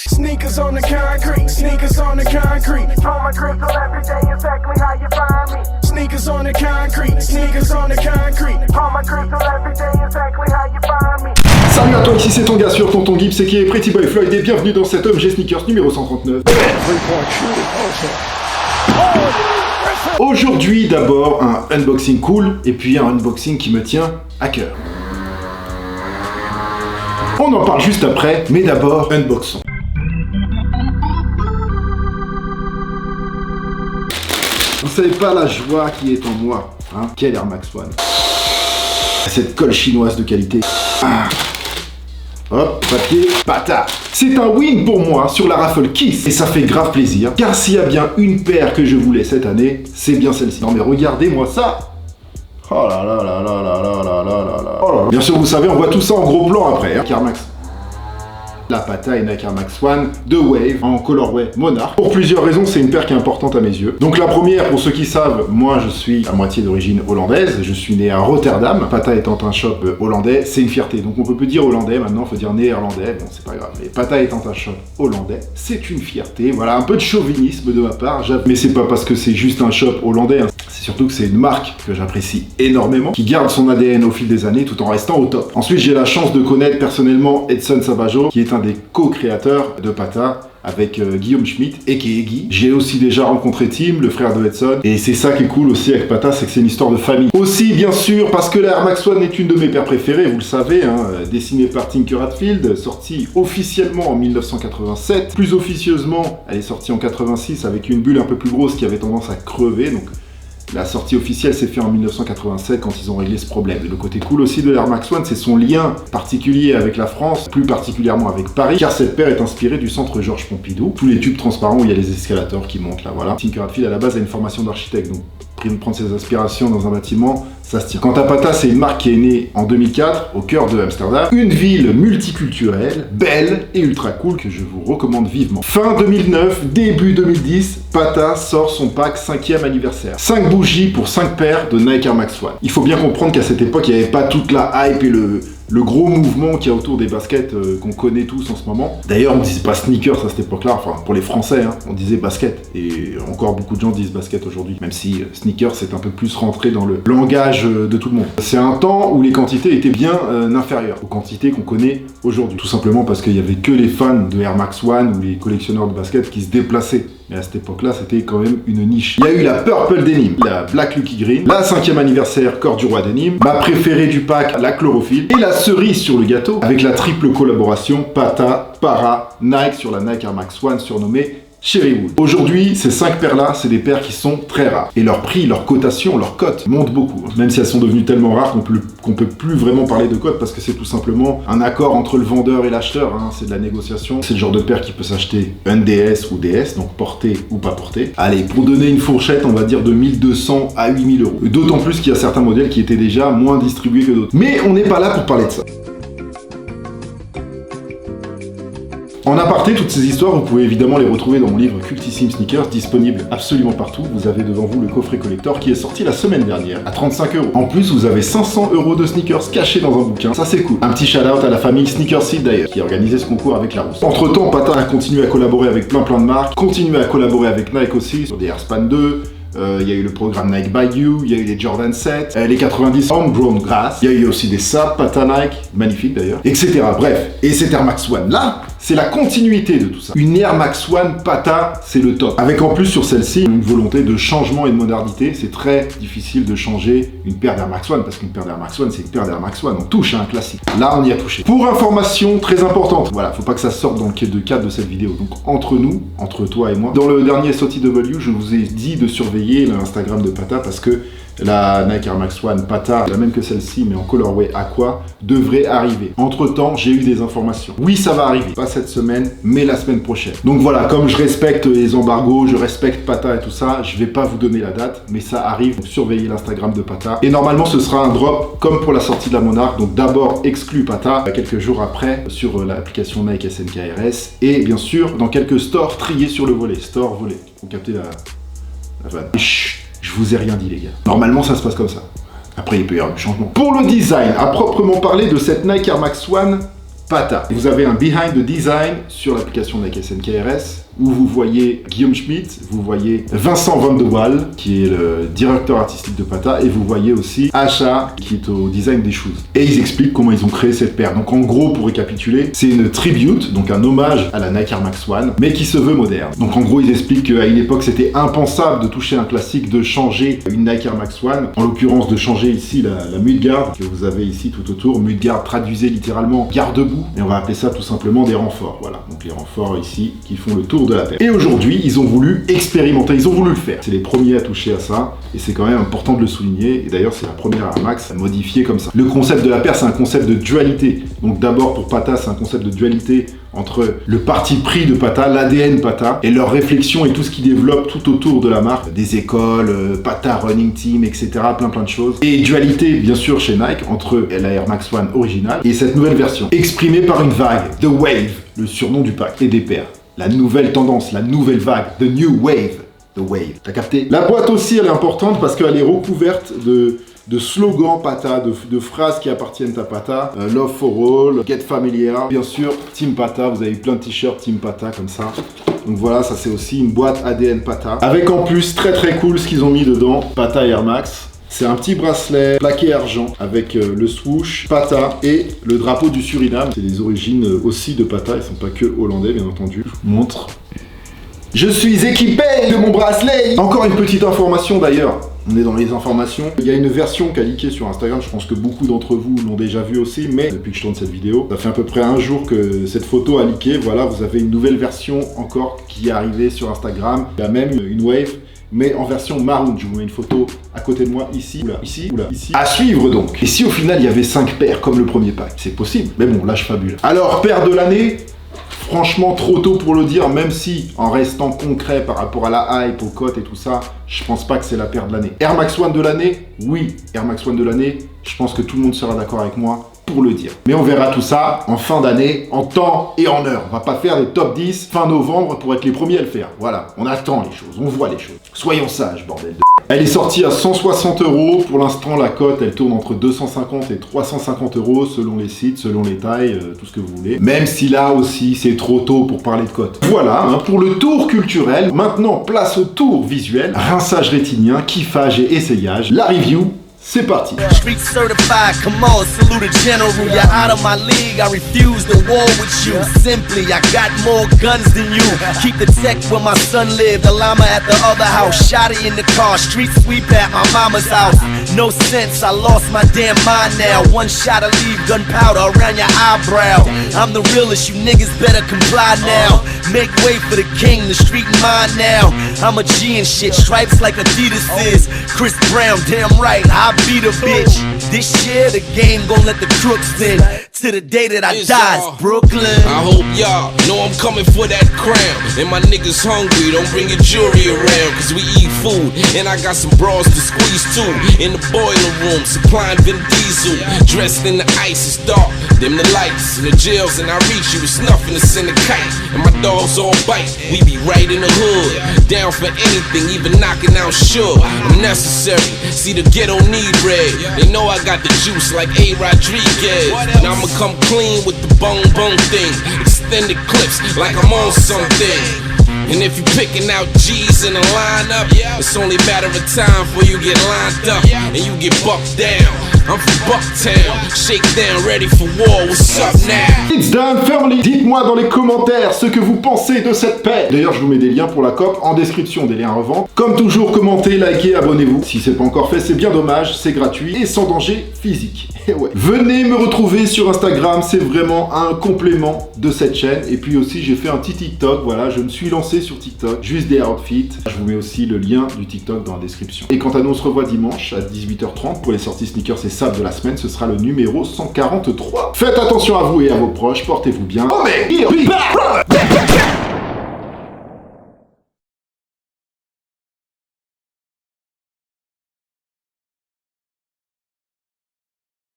Sneakers on the concrete, sneakers on the concrete. Draw my crystal every day, exactly how you find me. Sneakers on the concrete, sneakers on the concrete. Draw my crystal every day, exactly how you find me. Salut à toi, ici c'est ton gars sur Tonton Gibbs et qui est Pretty Boy Floyd et bienvenue dans cet objet sneakers numéro 139. Aujourd'hui d'abord un unboxing cool et puis un unboxing qui me tient à cœur. On en parle juste après, mais d'abord unboxons. Vous savez pas la joie qui est en moi, hein? Quel Air Max One. Cette colle chinoise de qualité. Hop, papier, bâtard. C'est un win pour moi sur la raffle Kiss. Et ça fait grave plaisir, car s'il y a bien une paire que je voulais cette année, c'est bien celle-ci. Non mais regardez-moi ça. Oh là là là là là là là là là. Oh là là. Bien sûr, vous savez, on voit tout ça en gros plan après, hein. Air Max. La Pata et Nike Air Max One de Wave en colorway Monarch. Pour plusieurs raisons, c'est une paire qui est importante à mes yeux. Donc la première, pour ceux qui savent, moi je suis à moitié d'origine hollandaise. Je suis né à Rotterdam. Pata étant un shop hollandais, c'est une fierté. Donc on peut plus dire hollandais maintenant, il faut dire néerlandais. Bon, c'est pas grave. Mais Pata étant un shop hollandais, c'est une fierté. Voilà, un peu de chauvinisme de ma part. Mais c'est pas parce que c'est juste un shop hollandais, hein. C'est surtout que c'est une marque que j'apprécie énormément, qui garde son ADN au fil des années tout en restant au top. Ensuite, j'ai la chance de connaître personnellement Edson Sabajo, qui est un des co-créateurs de Pata avec Guillaume Schmitt et qui est Guy. J'ai aussi déjà rencontré Tim, le frère de Edson, et c'est ça qui est cool aussi avec Pata, c'est que c'est une histoire de famille. Aussi, bien sûr, parce que la Air Max One est une de mes paires préférées, vous le savez, hein, dessinée par Tinker Hatfield, sortie officiellement en 1987. Plus officieusement, elle est sortie en 86 avec une bulle un peu plus grosse qui avait tendance à crever, donc la sortie officielle s'est faite en 1987 quand ils ont réglé ce problème. Et le côté cool aussi de l'Air Max One, c'est son lien particulier avec la France, plus particulièrement avec Paris, car cette paire est inspirée du centre Georges Pompidou. Tous les tubes transparents où il y a les escalators qui montent là, voilà. Tinker Hatfield à la base a une formation d'architecte, donc prendre ses aspirations dans un bâtiment, ça se tient. Quant à Pata, c'est une marque qui est née en 2004 au cœur de Amsterdam, une ville multiculturelle, belle et ultra cool que je vous recommande vivement. Fin 2009, début 2010, Pata sort son pack 5e anniversaire. 5 bougies pour 5 paires de Nike Air Max One. Il faut bien comprendre qu'à cette époque, il n'y avait pas toute la hype et le gros mouvement qu'il y a autour des baskets qu'on connaît tous en ce moment. D'ailleurs, on ne disait pas sneakers à cette époque-là, enfin pour les Français, hein, on disait basket. Et encore beaucoup de gens disent basket aujourd'hui, même si sneakers c'est un peu plus rentré dans le langage de tout le monde. C'est un temps où les quantités étaient bien inférieures aux quantités qu'on connaît aujourd'hui. Tout simplement parce qu'il n'y avait que les fans de Air Max One ou les collectionneurs de basket qui se déplaçaient. Mais à cette époque-là, c'était quand même une niche. Il y a eu la Purple Denim, la Black Lucky Green, la 5e anniversaire Corps du Roi Denim, ma préférée du pack, la Chlorophylle, et la cerise sur le gâteau, avec la triple collaboration Pata, Para, Nike sur la Nike Air Max One surnommée Cherrywood. Aujourd'hui, ces 5 paires-là, c'est des paires qui sont très rares. Et leur prix, leur cotation, leur cote montent beaucoup. Même si elles sont devenues tellement rares qu'on peut plus vraiment parler de cote parce que c'est tout simplement un accord entre le vendeur et l'acheteur. Hein. C'est de la négociation. C'est le genre de paire qui peut s'acheter un DS ou DS, donc porté ou pas porté. Allez, pour donner une fourchette, on va dire de 1200 à 8000 euros. D'autant plus qu'il y a certains modèles qui étaient déjà moins distribués que d'autres. Mais on n'est pas là pour parler de ça. En aparté, toutes ces histoires, vous pouvez évidemment les retrouver dans mon livre Cultissime Sneakers, disponible absolument partout. Vous avez devant vous le coffret collector qui est sorti la semaine dernière à 35 €. En plus, vous avez 500 € de sneakers cachés dans un bouquin. Ça, c'est cool. Un petit shout-out à la famille Sneaker Seed d'ailleurs, qui a organisé ce concours avec Larousse. Entre-temps, Pata a continué à collaborer avec plein de marques, continué à collaborer avec Nike aussi, sur des Airspan 2, il y a eu le programme Nike by You, il y a eu les Jordan 7, les 90 Homegrown Grass, il y a eu aussi des SAP, Pata Nike, magnifique d'ailleurs, etc. Bref, et cette Air Max One là, c'est la continuité de tout ça. Une Air Max One Pata, c'est le top. Avec en plus sur celle-ci, une volonté de changement et de modernité. C'est très difficile de changer une paire d'Air Max One, parce qu'une paire d'Air Max One, c'est une paire d'Air Max One. On touche à un classique. Là, on y a touché. Pour information très importante, voilà, faut pas que ça sorte dans le cadre de cette vidéo. Donc entre nous, entre toi et moi, dans le dernier SOTW, je vous ai dit de surveiller l'Instagram de Pata parce que la Nike Air Max One Pata, la même que celle-ci, mais en colorway aqua, devrait arriver. Entre-temps, j'ai eu des informations. Oui, ça va arriver. Pas cette semaine, mais la semaine prochaine. Donc voilà, comme je respecte les embargos, je respecte Pata et tout ça, je vais pas vous donner la date, mais ça arrive. Donc surveillez l'Instagram de Pata. Et normalement, ce sera un drop comme pour la sortie de la Monarch. Donc d'abord, exclu Pata, quelques jours après, sur l'application Nike SNKRS. Et bien sûr, dans quelques stores triés sur le volet. Store volet. Vous captez la vanne. Chut. Je vous ai rien dit les gars. Normalement ça se passe comme ça. Après il peut y avoir du changement. Pour le design, à proprement parler de cette Nike Air Max One Pata. Vous avez un behind the design sur l'application Nike SNKRS où vous voyez Guillaume Schmitt, vous voyez Vincent Van de Waal qui est le directeur artistique de Pata et vous voyez aussi Asha qui est au design des shoes. Et ils expliquent comment ils ont créé cette paire. Donc en gros, pour récapituler, c'est une tribute, donc un hommage à la Nike Air Max One, mais qui se veut moderne. Donc en gros, ils expliquent qu'à une époque, c'était impensable de toucher un classique, de changer une Nike Air Max One, en l'occurrence de changer ici la mudguard que vous avez ici tout autour. Mudguard traduisez littéralement garde-boue, et on va appeler ça tout simplement des renforts. Voilà, donc les renforts ici qui font le tour de la paire. Et aujourd'hui, ils ont voulu expérimenter, ils ont voulu le faire. C'est les premiers à toucher à ça, et c'est quand même important de le souligner. Et d'ailleurs, c'est la première Air Max modifiée comme ça. Le concept de la paire, c'est un concept de dualité. Donc d'abord, pour Pata, c'est un concept de dualité entre le parti pris de Pata, l'ADN Pata, et leur réflexion et tout ce qu'ils développent tout autour de la marque. Des écoles, Pata Running Team, etc. Plein de choses. Et dualité, bien sûr, chez Nike, entre la Air Max One originale et cette nouvelle version. Exprimée par une vague, The Wave, le surnom du pack, et des paires. La nouvelle tendance, la nouvelle vague, The New Wave. The Wave. T'as capté? La boîte aussi, elle est importante parce qu'elle est recouverte de slogans Pata, de phrases qui appartiennent à Pata. Love for all, Get Familiar. Bien sûr, Team Pata, vous avez plein de t-shirts Team Pata comme ça. Donc voilà, ça c'est aussi une boîte ADN Pata. Avec en plus, très cool ce qu'ils ont mis dedans, Pata Air Max. C'est un petit bracelet plaqué argent avec le swoosh Pata et le drapeau du Suriname. C'est les origines aussi de Pata, ils sont pas que hollandais bien entendu. Je vous montre. Je suis équipé de mon bracelet. Encore une petite information d'ailleurs. On est dans les informations. Il y a une version qui a leaké sur Instagram, je pense que beaucoup d'entre vous l'ont déjà vu aussi, mais depuis que je tourne cette vidéo, ça fait à peu près un jour que cette photo a leaké. Voilà, vous avez une nouvelle version encore qui est arrivée sur Instagram. Il y a même une Wave, mais en version marron. Je vous mets une photo à côté de moi, ici, ou là, ici, ou là, ici. À suivre donc. Et si au final il y avait 5 paires comme le premier pack, c'est possible. Mais bon, là je fabule. Alors, paire de l'année, franchement trop tôt pour le dire, même si en restant concret par rapport à la hype, aux cotes et tout ça, je pense pas que c'est la paire de l'année. Air Max One de l'année, oui, Air Max One de l'année, je pense que tout le monde sera d'accord avec moi pour le dire. Mais on verra tout ça en fin d'année, en temps et en heure. On va pas faire des top 10 fin novembre pour être les premiers à le faire. Voilà, on attend les choses, on voit les choses. Soyons sages, bordel de... Elle est sortie à 160 €. Pour l'instant, la cote, elle tourne entre 250 et 350 € selon les sites, selon les tailles, tout ce que vous voulez. Même si là aussi, c'est trop tôt pour parler de cote. Voilà, hein, pour le tour culturel. Maintenant, place au tour visuel. Rinçage rétinien, kiffage et essayage. La review, c'est parti. Street certified, come on, salute a general. You're out of my league, I refuse to war with you. Simply, I got more guns than you. Keep the tech where my son lived, the llama at the other house. Shotty in the car, street sweep at my mama's house. No sense, I lost my damn mind now. One shot of leave gunpowder around your eyebrow. I'm the realest, you niggas better comply now. Make way for the king, the street and mine now. I'm a G and shit, stripes like Adidas is. Chris Brown, damn right, I beat a bitch. This year the game gon' let the crooks in. To the day that I die, it's Brooklyn. I hope y'all know I'm coming for that crown. And my niggas hungry, don't bring your jewelry around. Cause we eat food, and I got some bras to squeeze too. In the boiler room, supplying Vin Diesel. Dressed in the ice, it's dark, dim the lights. In the jails, and I reach you, it's nothing to send a kite. And my dogs all bite, we be right in the hood. Down for anything, even knocking out Suge. I'm necessary, see the ghetto need red. They know I got the juice like A. Rodriguez. And I'ma come clean with the bone thing. Extended clips like I'm on something. And if you picking out G's in a lineup, it's only a matter of time before you get lined up and you get bucked down. I'm from Bucktown, shake down, ready for war, what's up now? It's done family. Dites-moi dans les commentaires ce que vous pensez de cette paire. D'ailleurs, je vous mets des liens pour la COP en description, des liens à revendre. Comme toujours, commentez, likez, abonnez-vous. Si c'est pas encore fait, c'est bien dommage, c'est gratuit et sans danger physique. Et ouais. Venez me retrouver sur Instagram, c'est vraiment un complément de cette chaîne. Et puis aussi, j'ai fait un petit TikTok, voilà, je me suis lancé sur TikTok, juste des outfits. Je vous mets aussi le lien du TikTok dans la description. Et quant à nous, on se revoit dimanche à 18h30 pour les sorties sneakers et sables de la semaine. Ce sera le numéro 143. Faites attention à vous et à vos proches, portez-vous bien. Oh mais